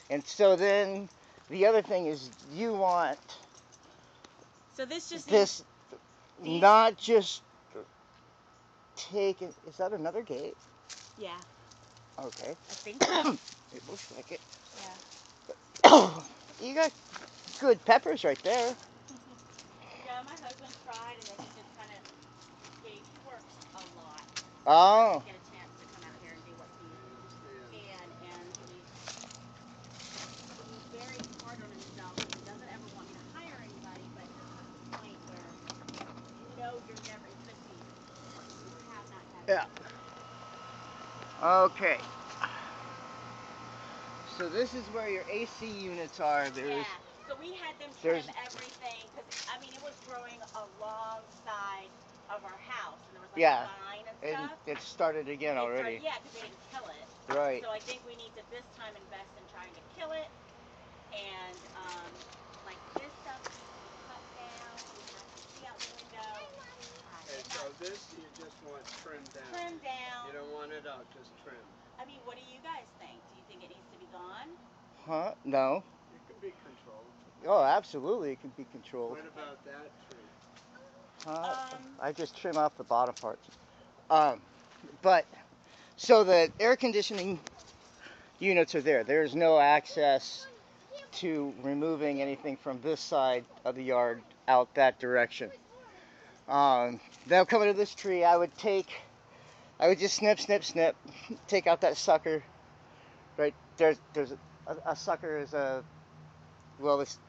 And so then the other thing is you want So this just this these- not just taken. Is that another gate? Yeah, Okay. I think so. It looks like it. Yeah. You got good peppers right there. Yeah, my husband tried, and then he just kind of he works a lot. Oh. Get a chance to come out here and do what he can, and he's very hard on himself. He doesn't ever want me to hire anybody, but there's a point where you know you're never, especially you have not had. Yeah. Okay. So this is where your AC units are. Yeah. So we had them trim everything because I mean it was growing alongside of our house, and there was like a vine and stuff. It started again already. Yeah, because they didn't kill it. Right. So I think we need to this time invest in trying to kill it, and like this stuff needs to be cut down. You have to see out the window. Okay, so this you just want trimmed down. Trimmed down. You don't want it out, just trimmed. I mean, what do you guys think? Do you think it needs to be gone? Huh? No. It can be controlled. Oh, absolutely, it can be controlled. What about that tree? I just trim off the bottom parts. But so the air conditioning units are there. There's no access to removing anything from this side of the yard out that direction. They'll come into this tree. I would just snip, take out that sucker. Right there's a sucker is a well this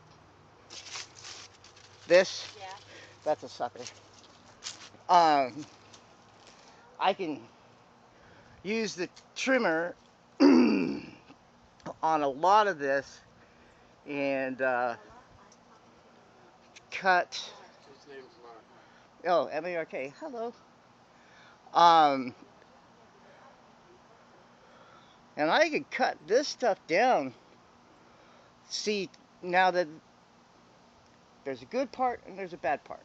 Yeah. that's a sucker. I can use the trimmer on a lot of this and cut. His name's Mark. Oh, M-A-R-K. Hello. And I could cut this stuff down. See, now that there's a good part and there's a bad part.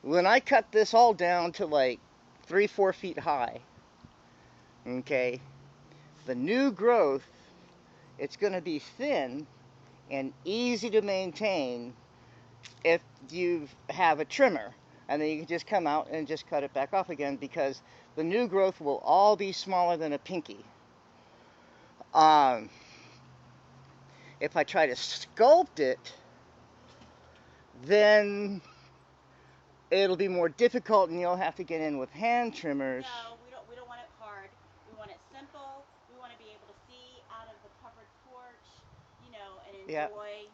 When I cut this all down to like 3-4 feet high, okay, the new growth, it's going to be thin and easy to maintain if you have a trimmer. And then you can just come out and just cut it back off again because the new growth will all be smaller than a pinky. If I try to sculpt it, then it'll be more difficult and you'll have to get in with hand trimmers. No, we don't want it hard. We want it simple. We want to be able to see out of the covered porch, you know, and enjoy.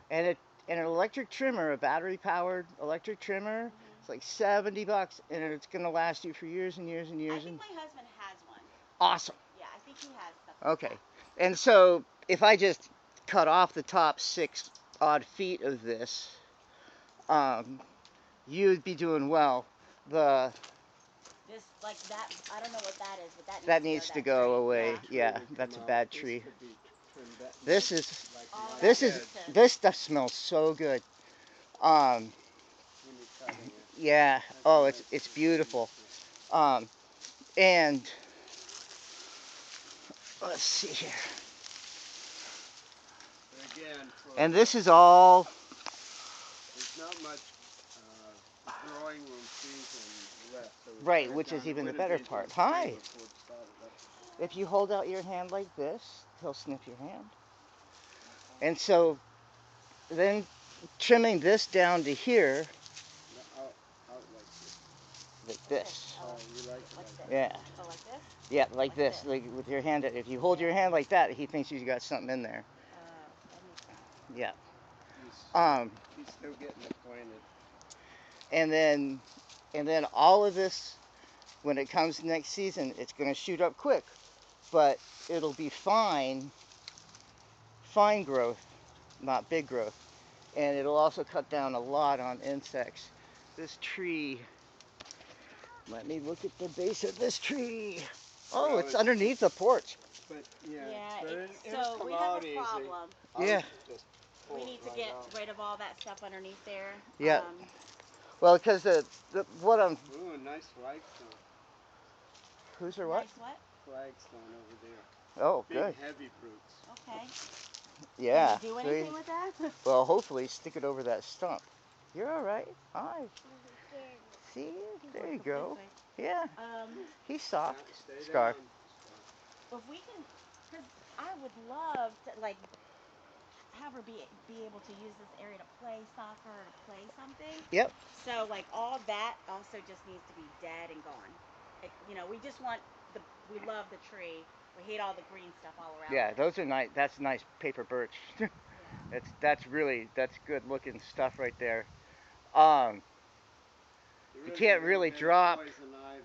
And an electric trimmer, a battery powered electric trimmer, it's like $70 and it's gonna last you for years and years and years. I think my husband has one. Awesome. Yeah, I think he has stuff. Okay. And so if I just cut off the top 6 odd feet of this, you'd be doing well. This like that, I don't know what that is, but that needs to go away. Yeah. Yeah, that's a bad tree. This This stuff smells so good. Yeah. Oh, it's beautiful. And let's see here. Again, and this is all. There's not much growing room season left. So right, which is even the better part. Hi. If you hold out your hand like this, he'll sniff your hand. And so then trimming this down to here. Like this. Oh, you like it? Yeah. Oh, like this? Yeah, like this. Like with your hand. If you hold your hand like that, he thinks you've got something in there. Yeah. He's still getting acquainted. And then all of this, when it comes next season, it's going to shoot up quick, but it'll be fine growth, not big growth. And it'll also cut down a lot on insects. This tree, let me look at the base of this tree. Oh, Well, it's underneath the porch. But so we have a problem. Yeah. We need to get rid of all that stuff underneath there. Yeah. Well, because what I'm. Ooh, a nice white. Who's or what? Nice what? flagstone over there. Oh, Big, good. heavy roots. Okay. Yeah. Can you do See? anything with that? Well, hopefully stick it over that stump. You're all right. Hi. See? There you go. Yeah. He's soft. Stay Scar. down. If we can, because I would love to like have her be able to use this area to play soccer or to play something. Yep. So like all that also just needs to be dead and gone. Like, we just want we love the tree. We hate all the green stuff all around. Yeah, it. those are nice. That's nice paper birch. Yeah. that's good looking stuff right there. You There is can't a really little bit of drop. Poison ivy around.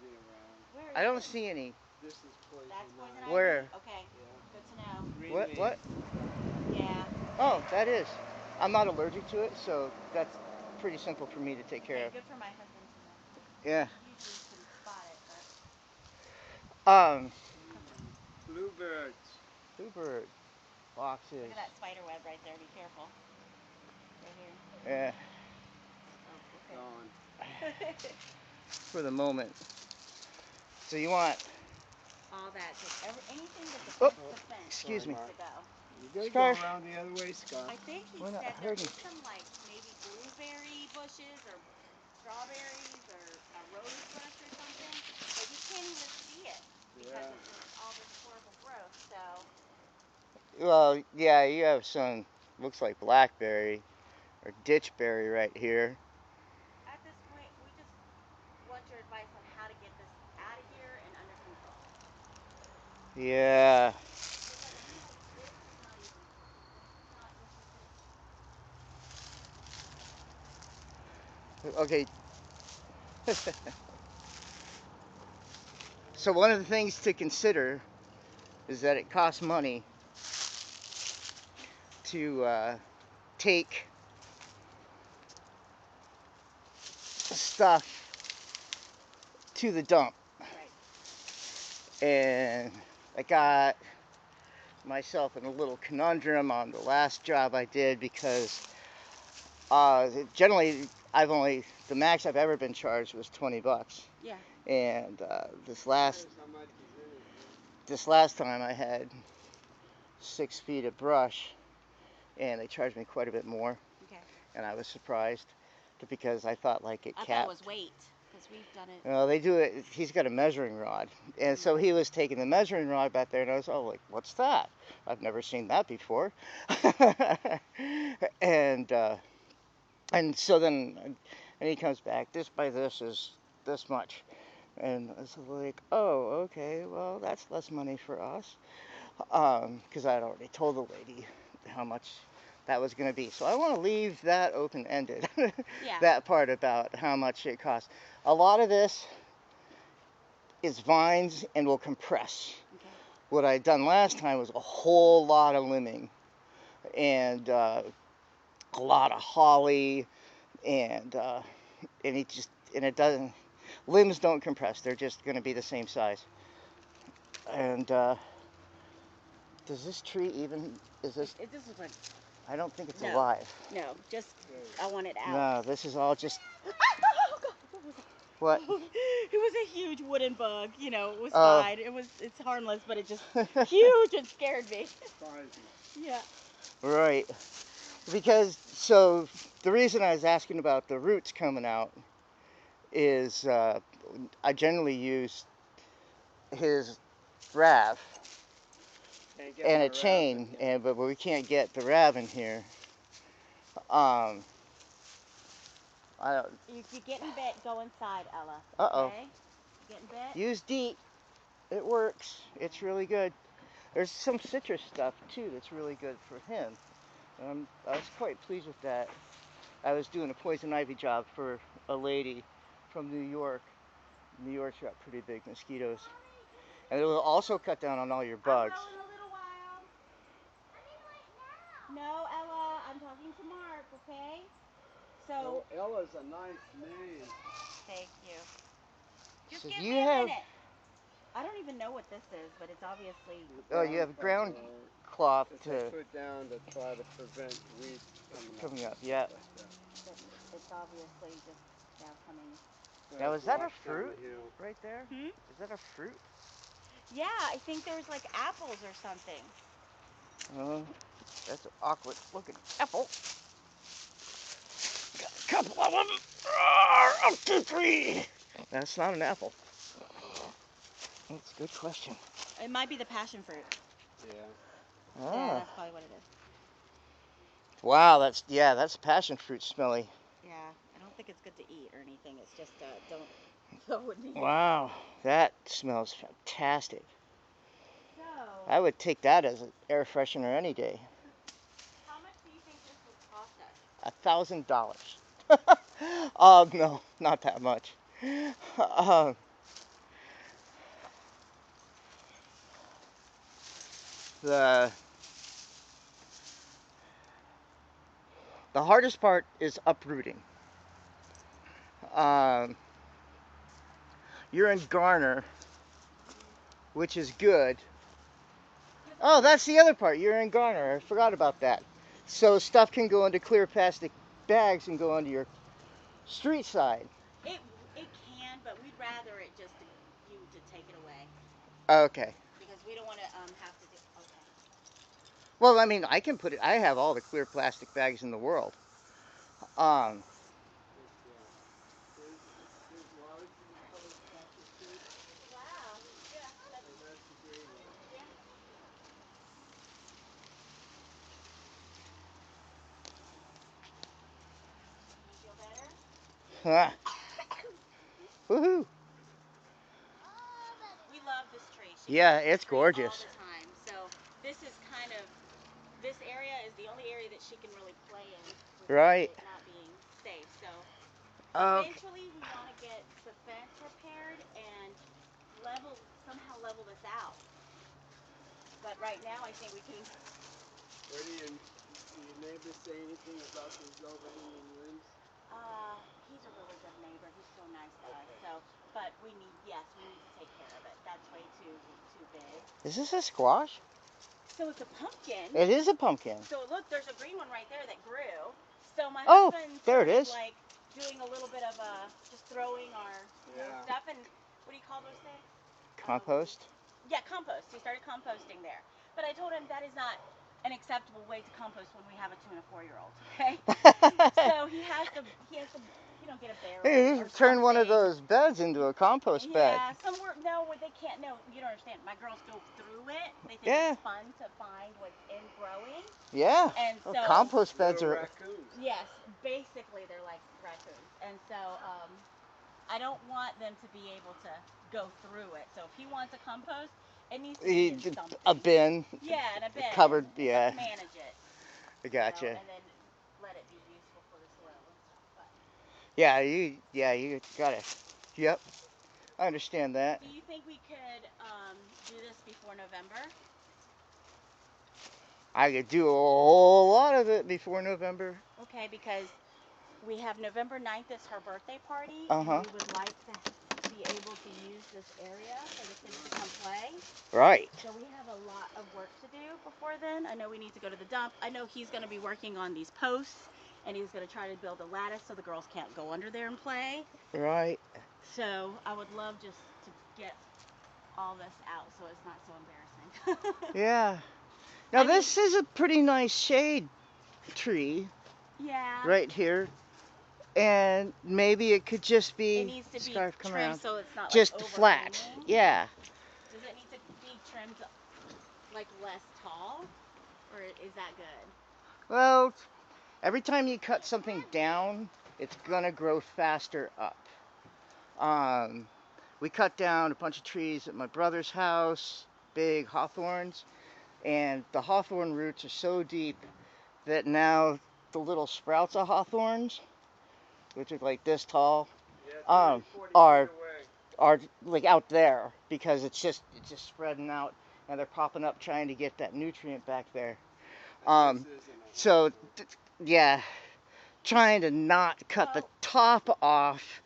Where is I don't it? see any. This is poison That's poison ivy. ivy? Where? Okay. Yeah. Good to know. Green What? leaves. What? Yeah. Oh, that is. I'm not allergic to it, so that's pretty simple for me to take care Okay, of. good for my husband to know. Yeah. He usually can spot it, but Bluebirds. Bluebird boxes. look at that spider web right there. Be careful. Right here. Yeah. Oh, Gone. okay. For the moment. So you want? All that, just anything that's Oh, against the fence excuse me. needs to go. You gotta Scar. go around the other way, Scott. I think he We're not said there hurting. is some like maybe blueberry bushes or strawberries or a rose bush or something, but you can't even see it because Yeah. of all this horrible growth. So Well, yeah, you have some. Looks like blackberry or ditchberry right here. at this point, we just want your advice on how to get this out of here and under control. Yeah. Because like I feel like this is not even. This is not. This is just. Okay. So one of the things to consider is that it costs money to take stuff to the dump. Right. And I got myself in a little conundrum on the last job I did because generally the max I've ever been charged was $20. Yeah. And this How much is last time I had 6 feet of brush, and they charged me quite a bit more. Okay. And I was surprised because I thought like it I capped. thought it was weight because we've done it. Well, they do it. He's got a measuring rod, and so he was taking the measuring rod back there, and I was like, "What's that? I've never seen that before." and so then, and he comes back. This by this is this much, and I was like, "Oh, okay. Well, that's less money for us," because I'd already told the lady how much that was going to be. So I want to leave that open-ended. Yeah. That part about how much it costs. A lot of this is vines and will compress. Okay. What I'd done last time was a whole lot of limbing and a lot of holly and it doesn't. Limbs don't compress. They're just going to be the same size. And does this tree even? Is this? This is like. I don't think it's No. alive. No, just I want it out. No, this is all just. Oh, God. What? It was a huge wooden bug. It was Oh. fine. It's harmless, but it just huge and scared me. Yeah. Right. Because so the reason I was asking about the roots coming out is I generally use his rav and a chain, but we can't get the rav in here. I don't. If you get in bed, go inside, Ella. Uh-oh. Okay? Get in bed. Use DEET. It works. It's really good. There's some citrus stuff too that's really good for him. I was quite pleased with that. I was doing a poison ivy job for a lady from New York. New York's got pretty big mosquitoes. And it will also cut down on all your bugs. I will in a little while. No, Ella, I'm talking to Mark, okay? So, Ella's a nice name. thank you. Just So give you me a have- minute. I don't even know what this is, but it's obviously. Oh, you have ground cloth That they to put down to try to prevent weeds coming up. Yeah. It's obviously just now coming. Now is that a fruit right there? Hmm? Is that a fruit? Yeah, I think there was like apples or something. Oh, that's an awkward looking apple. Got a couple of them. Up to 3. That's not an apple. That's a good question. It might be the passion fruit. Yeah. Yeah, Ah, that's probably what it is. wow. That's passion fruit smelly. Yeah, I don't think it's good to eat or anything. It's just don't throw it in. Wow, that smells fantastic. So, I would take that as an air freshener any day. how much do you think this would cost us? $1,000. No, not that much. Uh, the the hardest part is uprooting. Um, you're in Garner, which is good. Oh, that's the other part. You're in Garner. I forgot about that. So stuff can go into clear plastic bags and go onto your street side. It it can, but we'd rather it just you to take it away Okay. because we don't want to have to do. Okay. Well, I mean, I can put it. I have all the clear plastic bags in the world. Um, There's large colored passion fruit, Wow. Yeah. That's and that's the green one. yeah. You feel better? ah, woohoo! We love this tree. She Yeah, climbs this it's tree all gorgeous. the time. So this is kind of this area is the only area that she can really play in without Right. it not being safe. So Okay. eventually we want to get the fence repaired and somehow level this out. But right now I think we can. What do your neighbors say anything about those overhanging limbs? He's a really good neighbor. He's so nice to us. Okay. So, but we need to take care of it. That's way too big. Is this a squash? So it's a pumpkin. It is a pumpkin. So look, there's a green one right there that grew. So my Oh, husband there it started is. like doing a little bit of just throwing our Yeah. stuff and what do you call those things? Compost. Yeah, compost. He started composting there. But I told him that is not an acceptable way to compost when we have a 2 and a 4-year-old. Okay. So he has to get a barrel Hey, or turn one of something. those beds into a compost bed. Yeah, they can't. No, you don't understand. My girls go through it. They think Yeah. it's fun to find what's growing. Yeah. And Well, so, compost beds Little are. raccoons. yes, basically they're like raccoons. And so, I don't want them to be able to go through it. So if he wants a compost, it needs to be in something. A bin. Yeah, in a bin. Covered. And Yeah. let's manage it. I gotcha. And then let it be useful for the soil and stuff. But Yeah. You got it. Yep. I understand that. do you think we could do this before November? I could do a whole lot of it before November. Okay, because we have November 9th is her birthday party, Uh-huh. and we would like to be able to use this area for the kids to come play. Right. So we have a lot of work to do before then. I know we need to go to the dump. I know he's going to be working on these posts, and he's going to try to build a lattice so the girls can't go under there and play. Right. So I would love just to get all this out so it's not so embarrassing. Yeah. Now this is a pretty nice shade tree Yeah. right here. And maybe it could just be It needs to be scarf come trimmed around. so it's not Just like flat. overhanging. Yeah. Does it need to be trimmed like less tall, or is that good? Well, every time you cut something down, it's gonna grow faster up. We cut down a bunch of trees at my brother's house, big hawthorns, and the hawthorn roots are so deep that now the little sprouts of hawthorns, which are like this tall, Yeah, 30, 40 are feet away. are like out there because it's just spreading out and they're popping up trying to get that nutrient back there. And this isn't a So hawthorn. yeah, trying to not cut the top off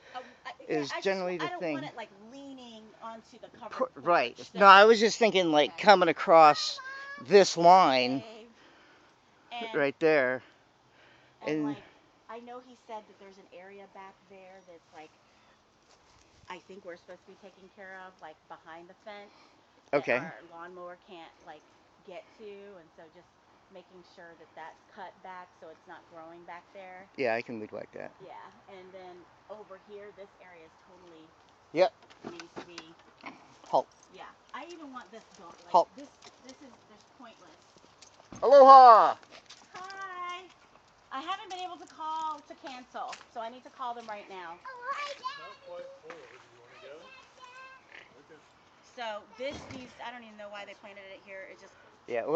is generally the I don't thing. want it like leaning onto the covered porch. Right. So, No, I was just thinking like okay. coming across this line And, right there. and like I know he said that there's an area back there that's like I think we're supposed to be taking care of, like behind the fence. that Okay. our lawnmower can't like get to, and so just making sure that that's cut back so it's not growing back there. Yeah, I can weed whack that. Yeah, and then over here, this area is totally Yep. needs to be. Halt. Yeah, I even want this gone. Like Halt. this is pointless. Aloha! Hi. I haven't been able to call to cancel, so I need to call them right now. Not quite full. Do you want to go? Okay. So this needs. I don't even know why they planted it here. It just Yeah.